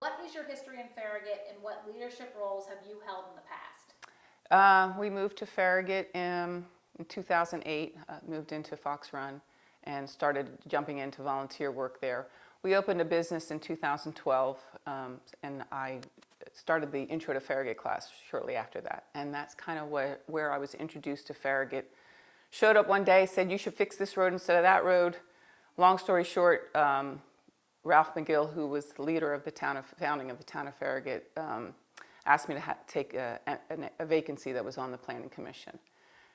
What is your history in Farragut and what leadership roles have you held in the past? We moved to Farragut in 2008, moved into Fox Run and started jumping into volunteer work there. We opened a business in 2012 and I started the Intro to Farragut class shortly after that. And that's kind of where I was introduced to Farragut. Showed up one day, said you should fix this road instead of that road. Long story short, Ralph McGill, who was the leader of the founding of the town of Farragut, asked me to take a vacancy that was on the Planning Commission.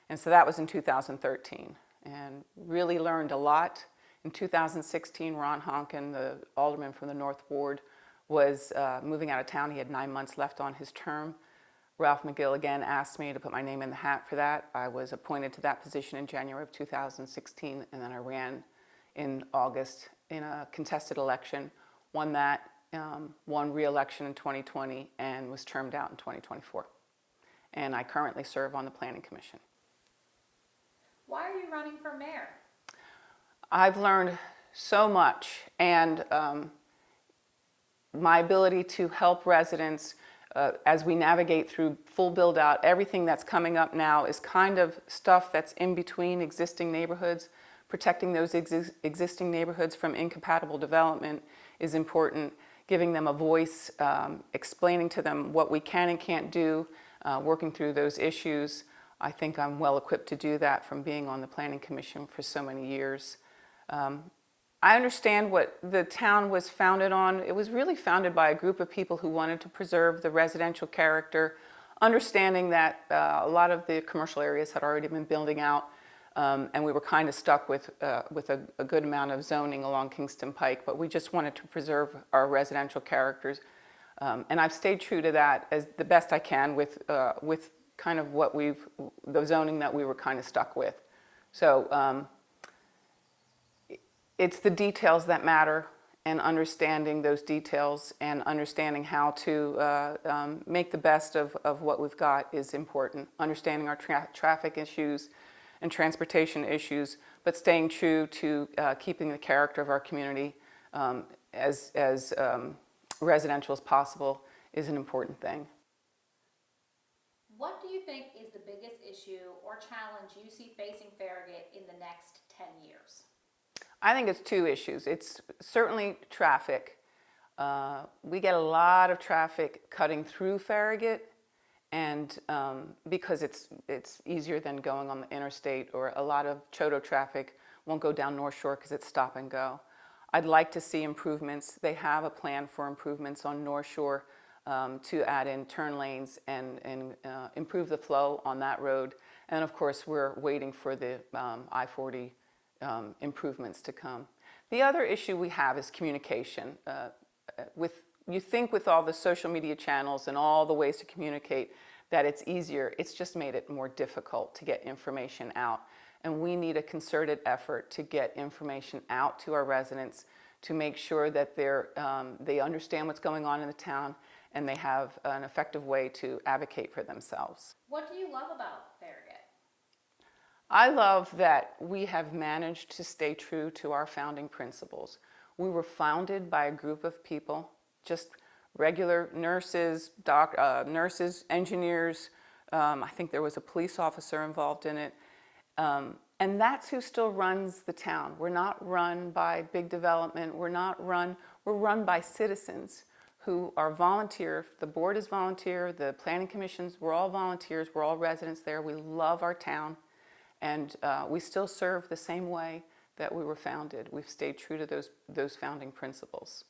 And so that was in 2013, and really learned a lot. In 2016, Ron Honkin, the alderman from the North Ward, was moving out of town. He had 9 months left on his term. Ralph McGill again asked me to put my name in the hat for that. I was appointed to that position in January of 2016, and then I ran in August in a contested election, won that, won re-election in 2020, and was termed out in 2024. And I currently serve on the Planning Commission. Why are you running for mayor? I've learned so much, and my ability to help residents as we navigate through full build out. Everything that's coming up now is kind of stuff that's in between existing neighborhoods. Protecting those existing neighborhoods from incompatible development is important. Giving them a voice, explaining to them what we can and can't do, working through those issues. I think I'm well equipped to do that from being on the Planning Commission for so many years. I understand what the town was founded on. It was really founded by a group of people who wanted to preserve the residential character, understanding that a lot of the commercial areas had already been building out. And we were kind of stuck with a good amount of zoning along Kingston Pike, but we just wanted to preserve our residential characters. And I've stayed true to that as the best I can with kind of the zoning that we were kind of stuck with. So it's the details that matter, and understanding those details and understanding how to make the best of what we've got is important. Understanding our traffic issues and transportation issues, but staying true to keeping the character of our community as residential as possible is an important thing. What do you think is the biggest issue or challenge you see facing Farragut in the next 10 years? I think it's two issues. It's certainly traffic. We get a lot of traffic cutting through Farragut, and because it's easier than going on the interstate, or a lot of Choto traffic won't go down North Shore because it's stop and go. I'd like to see improvements. They have a plan for improvements on North Shore to add in turn lanes and improve the flow on that road. And of course, we're waiting for the I-40 improvements to come. The other issue we have is communication. You think with all the social media channels and all the ways to communicate that it's easier. It's just made it more difficult to get information out. And we need a concerted effort to get information out to our residents to make sure that they understand what's going on in the town and they have an effective way to advocate for themselves. What do you love about Farragut? I love that we have managed to stay true to our founding principles. We were founded by a group of people, just regular nurses, nurses, engineers. I think there was a police officer involved in it. And that's who still runs the town. We're not run by big development. We're run by citizens who are volunteer. The board is volunteer, the planning commissions, we're all volunteers, we're all residents there. We love our town, and we still serve the same way that we were founded. We've stayed true to those founding principles.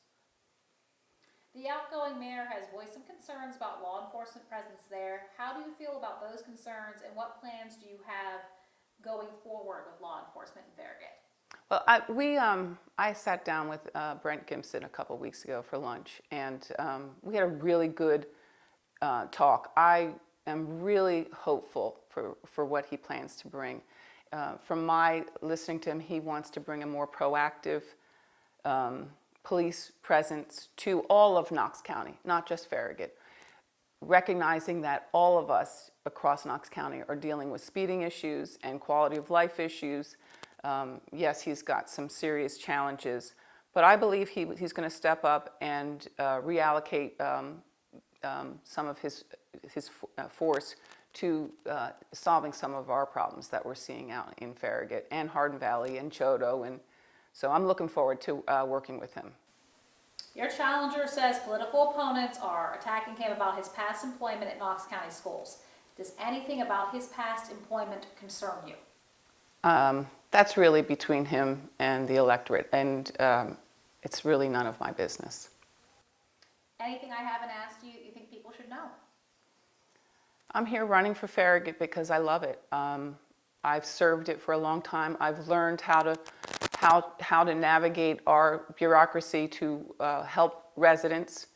The outgoing mayor has voiced some concerns about law enforcement presence there. How do you feel about those concerns, and what plans do you have going forward with law enforcement in Farragut? Well, I sat down with Brent Gimson a couple weeks ago for lunch, and we had a really good talk. I am really hopeful for what he plans to bring. From my listening to him, he wants to bring a more proactive police presence to all of Knox County, not just Farragut. Recognizing that all of us across Knox County are dealing with speeding issues and quality of life issues. Yes, he's got some serious challenges, But I believe he's going to step up and reallocate some of his force to solving some of our problems that we're seeing out in Farragut and Hardin Valley and Choteau. And so I'm looking forward to working with him. Your challenger says political opponents are attacking him about his past employment at Knox County Schools. Does anything about his past employment concern you? That's really between him and the electorate, and it's really none of my business. Anything I haven't asked you that you think people should know? I'm here running for Farragut because I love it. I've served it for a long time. I've learned how to navigate our bureaucracy to help residents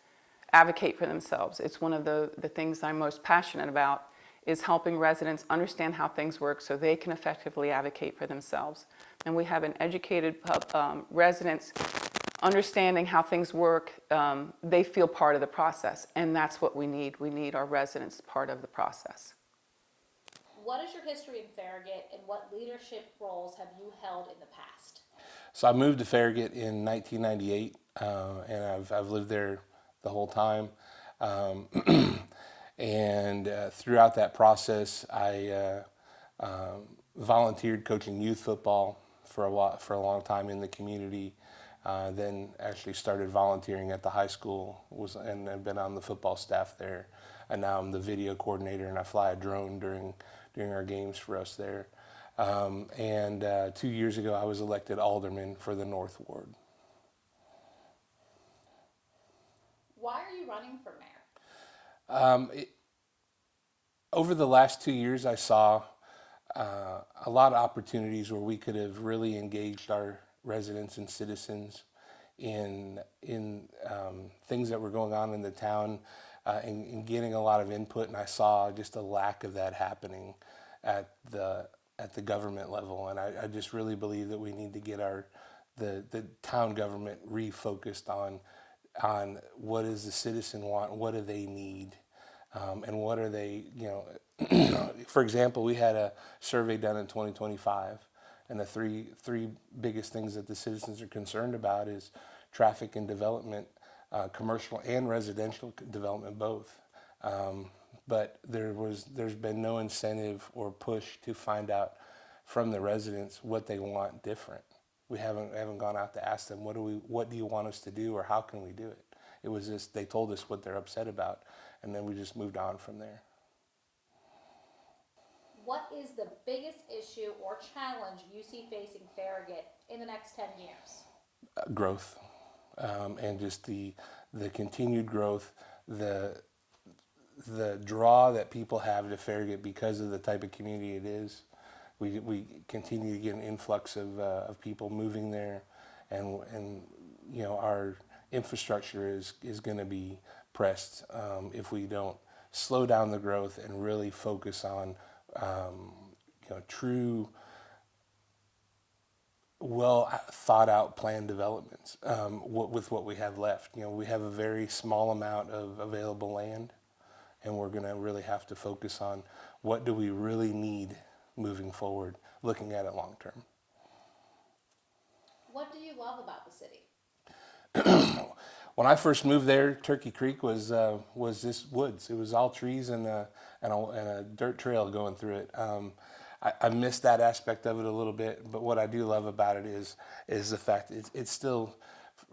advocate for themselves. It's one of the things I'm most passionate about, is helping residents understand how things work so they can effectively advocate for themselves. And we have an educated residents understanding how things work. They feel part of the process, and that's what we need. We need our residents part of the process. What is your history in Farragut, and what leadership roles have you held in the past? So I moved to Farragut in 1998, and I've lived there the whole time. And throughout that process, I volunteered coaching youth football for a long time in the community. Then actually started volunteering at the high school, and I've been on the football staff there. And now I'm the video coordinator, and I fly a drone during our games for us there. And 2 years ago, I was elected alderman for the North Ward. Why are you running for mayor? Over the last 2 years, I saw a lot of opportunities where we could have really engaged our residents and citizens in things that were going on in the town, and getting a lot of input. And I saw just a lack of that happening at the government level. And I just really believe that we need to get the town government refocused on what does the citizen want, what do they need, and what are they, for example, we had a survey done in 2025, and the three biggest things that the citizens are concerned about is traffic and development, commercial and residential development both. But there's been no incentive or push to find out from the residents what they want different. We haven't gone out to ask them, what do you want us to do, or how can we do it? It was just, they told us what they're upset about, and then we just moved on from there. What is the biggest issue or challenge you see facing Farragut in the next 10 years? Growth, and just the continued growth, the draw that people have to Farragut because of the type of community it is. We continue to get an influx of people moving there, and our infrastructure is going to be pressed if we don't slow down the growth and really focus on true, well thought out planned developments with what we have left. We have a very small amount of available land, and we're going to really have to focus on what do we really need moving forward, looking at it long term. What do you love about the city? When I first moved there, Turkey Creek was just woods. It was all trees and a dirt trail going through it. I missed that aspect of it a little bit, but what I do love about it is the fact it's still,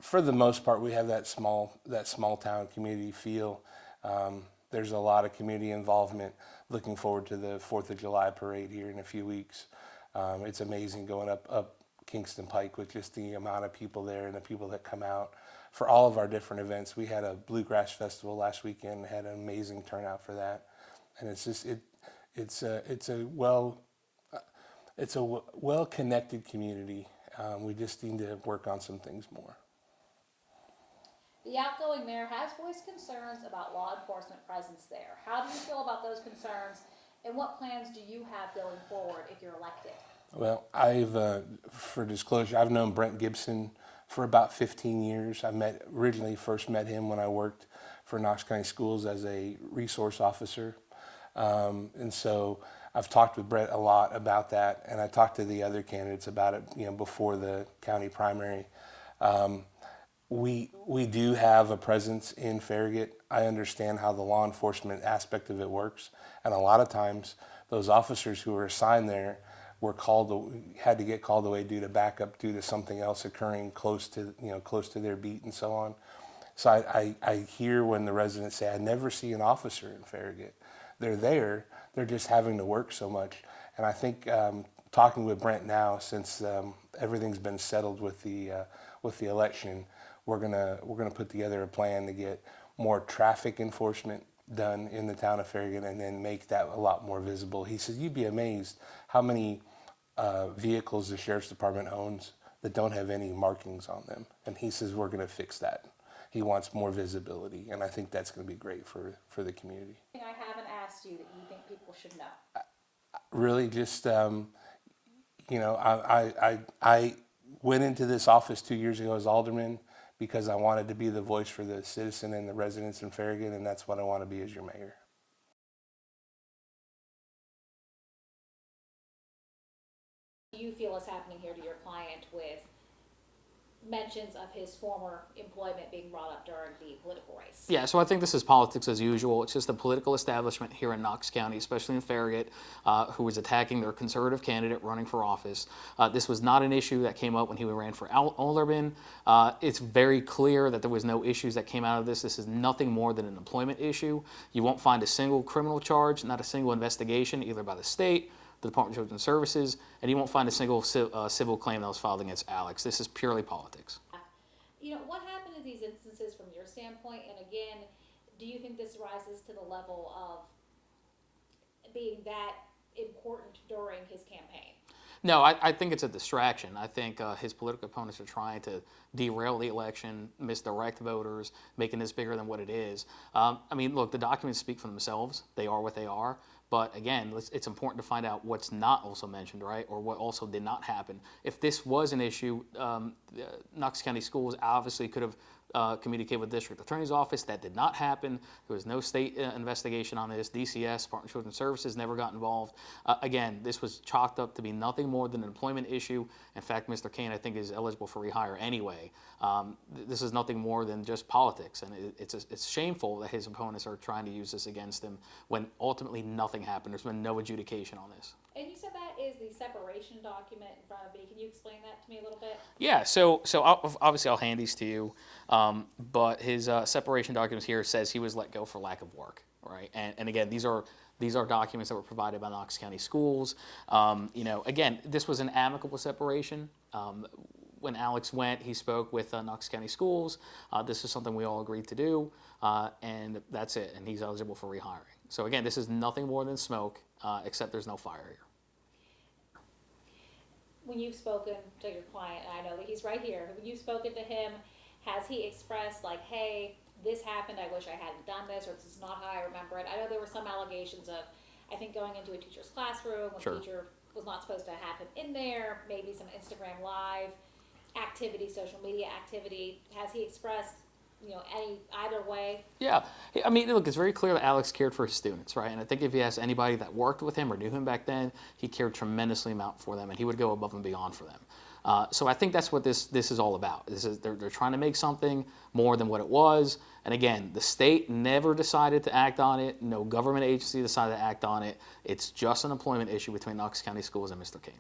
for the most part, we have that small town community feel. There's a lot of community involvement. Looking forward to the 4th of July parade here in a few weeks. It's amazing going up Kingston Pike with just the amount of people there and the people that come out for all of our different events. We had a bluegrass festival last weekend, had an amazing turnout for that, and it's just it's a well connected community. We just need to work on some things more. The outgoing mayor has voiced concerns about law enforcement presence there. How do you feel about those concerns, and what plans do you have going forward if you're elected? Well, for disclosure, I've known Brent Gibson for about 15 years. I originally first met him when I worked for Knox County Schools as a resource officer. And so I've talked with Brent a lot about that, and I talked to the other candidates about it, before the county primary. we do have a presence in Farragut. I understand how the law enforcement aspect of it works, and a lot of times those officers who were assigned there were had to get called away due to backup, due to something else occurring close to close to their beat and so on. So I hear when the residents say, I never see an officer in Farragut. They're there, they're just having to work so much. And I think talking with Brent now, since everything's been settled with the election, we're gonna put together a plan to get more traffic enforcement done in the town of Farragut, and then make that a lot more visible. He says you'd be amazed how many vehicles the sheriff's department owns that don't have any markings on them. And he says we're gonna fix that. He wants more visibility, and I think that's going to be great for the community. I haven't asked you that you think people should know. Really, just I went into this office 2 years ago as alderman because I wanted to be the voice for the citizen and the residents in Farragut, and that's what I want to be as your mayor. What do you feel is happening here to your client with mentions of his former employment being brought up during the political race? Yeah, so I think this is politics as usual. It's just the political establishment here in Knox County, especially in Farragut, who is attacking their conservative candidate running for office. This was not an issue that came up when he ran for alderman. It's very clear that there was no issues that came out of this. This is nothing more than an employment issue. You won't find a single criminal charge, not a single investigation, either by the state, the Department of Children's Services, and you won't find a single civil claim that was filed against Alex. This is purely politics. What happened in these instances from your standpoint? And again, do you think this rises to the level of being that important during his campaign? No, I think it's a distraction. I think his political opponents are trying to derail the election, misdirect voters, making this bigger than what it is. I mean, look, the documents speak for themselves. They are what they are. But again, it's important to find out what's not also mentioned, right, or what also did not happen. If this was an issue, Knox County Schools obviously could have communicated with the district attorney's office. That did not happen. There was no state investigation on this. DCS, Department of Children's Services, never got involved. Again, this was chalked up to be nothing more than an employment issue. In fact, Mr. Cain, I think, is eligible for rehire anyway. This is nothing more than just politics, and it's shameful that his opponents are trying to use this against him when ultimately nothing happened. There's been no adjudication on this. And you said that is the separation document in front of me. Can you explain that to me a little bit? Yeah, so obviously I'll hand these to you, but his separation documents here says he was let go for lack of work, right? And again, these are documents that were provided by Knox County Schools. Again, this was an amicable separation. When Alex went, he spoke with Knox County Schools. This is something we all agreed to do, and that's it. And he's eligible for rehiring. So again, this is nothing more than smoke, except there's no fire here. When you've spoken to your client, and I know that he's right here, when you've spoken to him, has he expressed like, hey, this happened, I wish I hadn't done this, or this is not how I remember it? I know there were some allegations of, I think, going into a teacher's classroom when Sure. the teacher was not supposed to have him in there, maybe some Instagram Live activity, social media activity. Has he expressed, either way? Yeah, I mean, look, it's very clear that Alex cared for his students, right? And I think if you ask anybody that worked with him or knew him back then, he cared tremendously amount for them, and he would go above and beyond for them. So I think that's what this is all about. They're trying to make something more than what it was. And again, the state never decided to act on it. No government agency decided to act on it. It's just an employment issue between Knox County Schools and Mr. Cain.